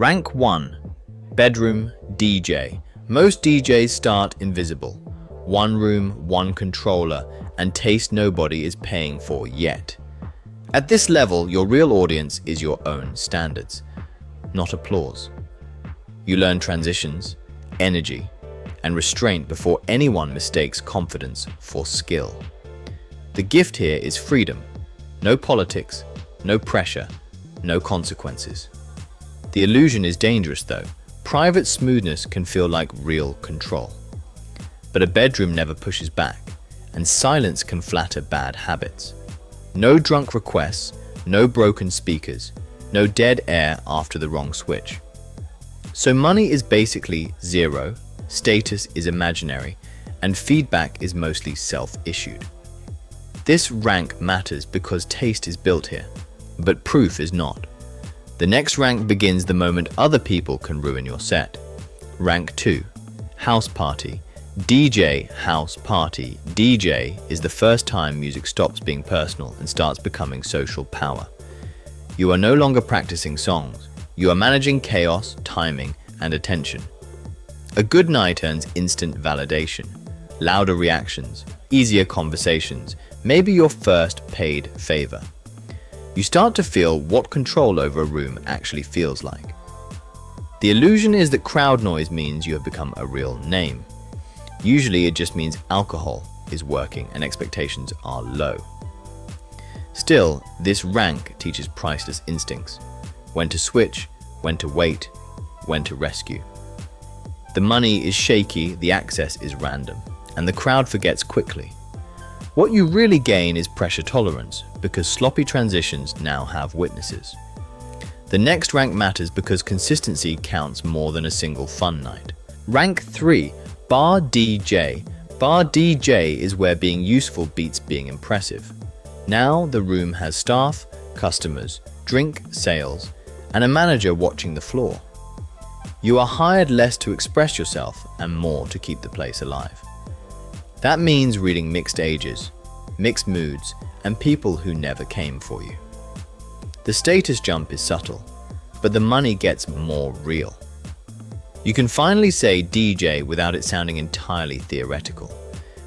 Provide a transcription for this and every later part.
Rank 1. Bedroom DJ. Most DJs start invisible. One room, one controller, and taste nobody is paying for yet. At this level, your real audience is your own standards, not applause. You learn transitions, energy, and restraint before anyone mistakes confidence for skill. The gift here is freedom. No politics, no pressure, no consequences. The illusion is dangerous though. Private smoothness can feel like real control. But a bedroom never pushes back, and silence can flatter bad habits. No drunk requests, no broken speakers, no dead air after the wrong switch. So money is basically zero, status is imaginary, and feedback is mostly self-issued. This rank matters because taste is built here, but proof is not. The next rank begins the moment other people can ruin your set. Rank 2. House party. DJ house party. DJ is the first time music stops being personal and starts becoming social power. You are no longer practicing songs. You are managing chaos, timing, and attention. A good night earns instant validation, louder reactions, easier conversations, maybe your first paid favor. You start to feel what control over a room actually feels like. The illusion is that crowd noise means you have become a real name. Usually it just means alcohol is working and expectations are low. Still, this rank teaches priceless instincts. When to switch, when to wait, when to rescue. The money is shaky, the access is random, and the crowd forgets quickly. What you really gain is pressure tolerance, because sloppy transitions now have witnesses. The next rank matters because consistency counts more than a single fun night. Rank 3. Bar DJ. Bar DJ is where being useful beats being impressive. Now the room has staff, customers, drink sales, and a manager watching the floor. You are hired less to express yourself and more to keep the place alive. That means reading mixed ages, mixed moods, and people who never came for you. The status jump is subtle, but the money gets more real. You can finally say DJ without it sounding entirely theoretical.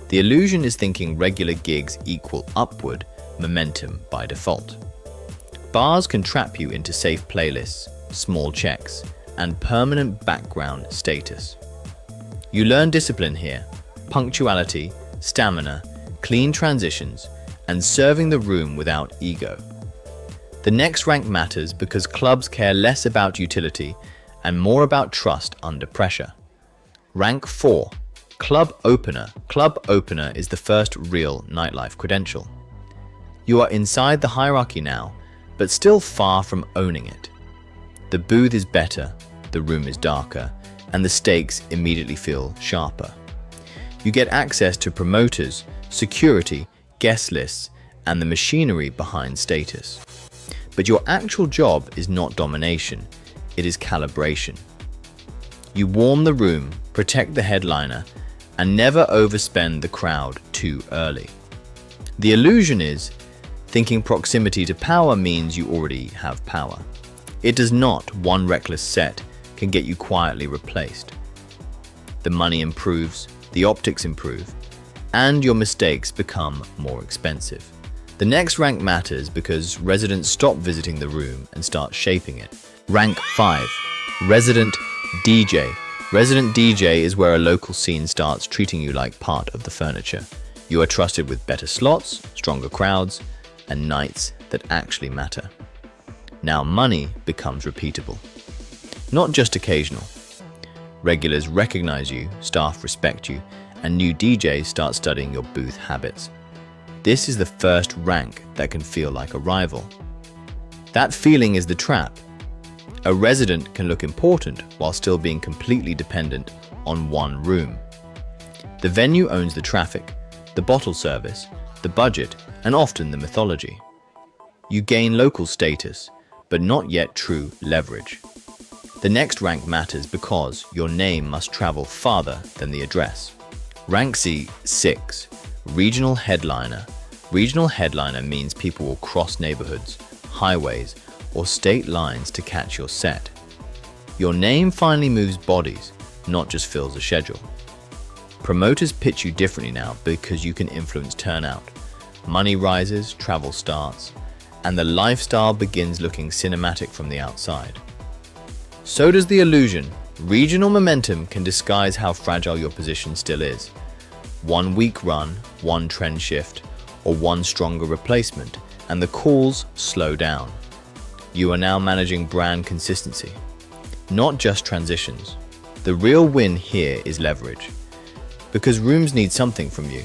The illusion is thinking regular gigs equal upward momentum by default. Bars can trap you into safe playlists, small checks, and permanent background status. You learn discipline here, punctuality, stamina, clean transitions, and serving the room without ego. The next rank matters because clubs care less about utility and more about trust under pressure. Rank 4. Club opener. Club opener is the first real nightlife credential. You are inside the hierarchy now, but still far from owning it. The booth is better, the room is darker, and the stakes immediately feel sharper. You get access to promoters, security, guest lists, and the machinery behind status. But your actual job is not domination, it is calibration. You warm the room, protect the headliner, and never overspend the crowd too early. The illusion is thinking proximity to power means you already have power. It does not. One reckless set can get you quietly replaced. The money improves, the optics improve, and your mistakes become more expensive. The next rank matters because residents stop visiting the room and start shaping it. Rank 5. Resident DJ. Resident DJ is where a local scene starts treating you like part of the furniture. You are trusted with better slots, stronger crowds, and nights that actually matter. Now money becomes repeatable, not just occasional. Regulars recognize you, staff respect you, and new DJs start studying your booth habits. This is the first rank that can feel like a rival. That feeling is the trap. A resident can look important while still being completely dependent on one room. The venue owns the traffic, the bottle service, the budget, and often the mythology. You gain local status, but not yet true leverage. The next rank matters because your name must travel farther than the address. Rank 6. Regional headliner. Regional headliner means people will cross neighborhoods, highways, or state lines to catch your set. Your name finally moves bodies, not just fills a schedule. Promoters pitch you differently now because you can influence turnout. Money rises, travel starts, and the lifestyle begins looking cinematic from the outside. So does the illusion. Regional momentum can disguise how fragile your position still is. One weak run, one trend shift, or one stronger replacement, and the calls slow down. You are now managing brand consistency, not just transitions. The real win here is leverage, because rooms need something from you.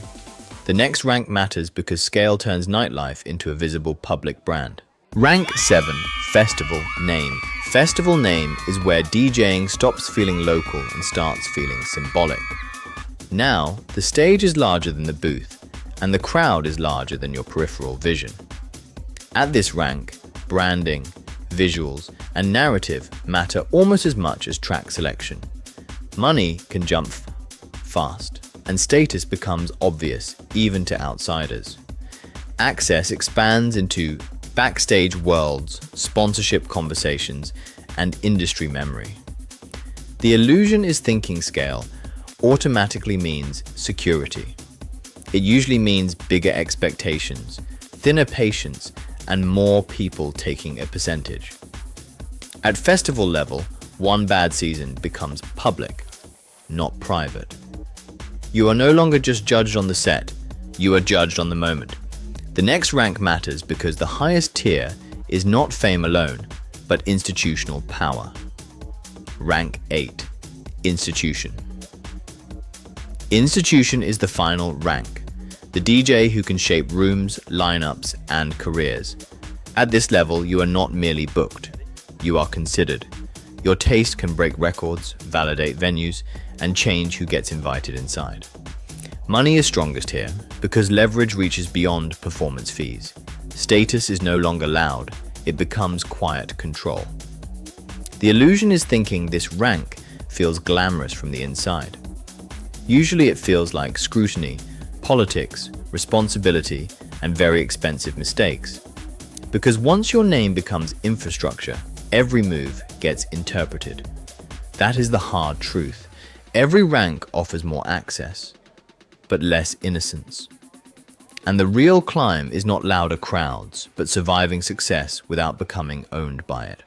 The next rank matters because scale turns Nightlife into a visible public brand. Rank 7, Festival Name. Festival name is where DJing stops feeling local and starts feeling symbolic. Now, the stage is larger than the booth, and the crowd is larger than your peripheral vision. At this rank, branding, visuals, and narrative matter almost as much as track selection. Money can jump fast, and status becomes obvious even to outsiders. Access expands into backstage worlds, sponsorship conversations, and industry memory. The illusion is thinking scale automatically means security. It usually means bigger expectations, thinner patience, and more people taking a percentage. At festival level, one bad season becomes public, not private. You are no longer just judged on the set, you are judged on the moment. The next rank matters because the highest tier is not fame alone, but institutional power. Rank 8, Institution. Institution is the final rank, the DJ who can shape rooms, lineups, and careers. At this level, you are not merely booked, you are considered. Your taste can break records, validate venues, and change who gets invited inside. Money is strongest here because leverage reaches beyond performance fees. Status is no longer loud, it becomes quiet control. The illusion is thinking this rank feels glamorous from the inside. Usually it feels like scrutiny, politics, responsibility, and very expensive mistakes. Because once your name becomes infrastructure, every move gets interpreted. That is the hard truth. Every rank offers more access, but less innocence. And the real climb is not louder crowds, but surviving success without becoming owned by it.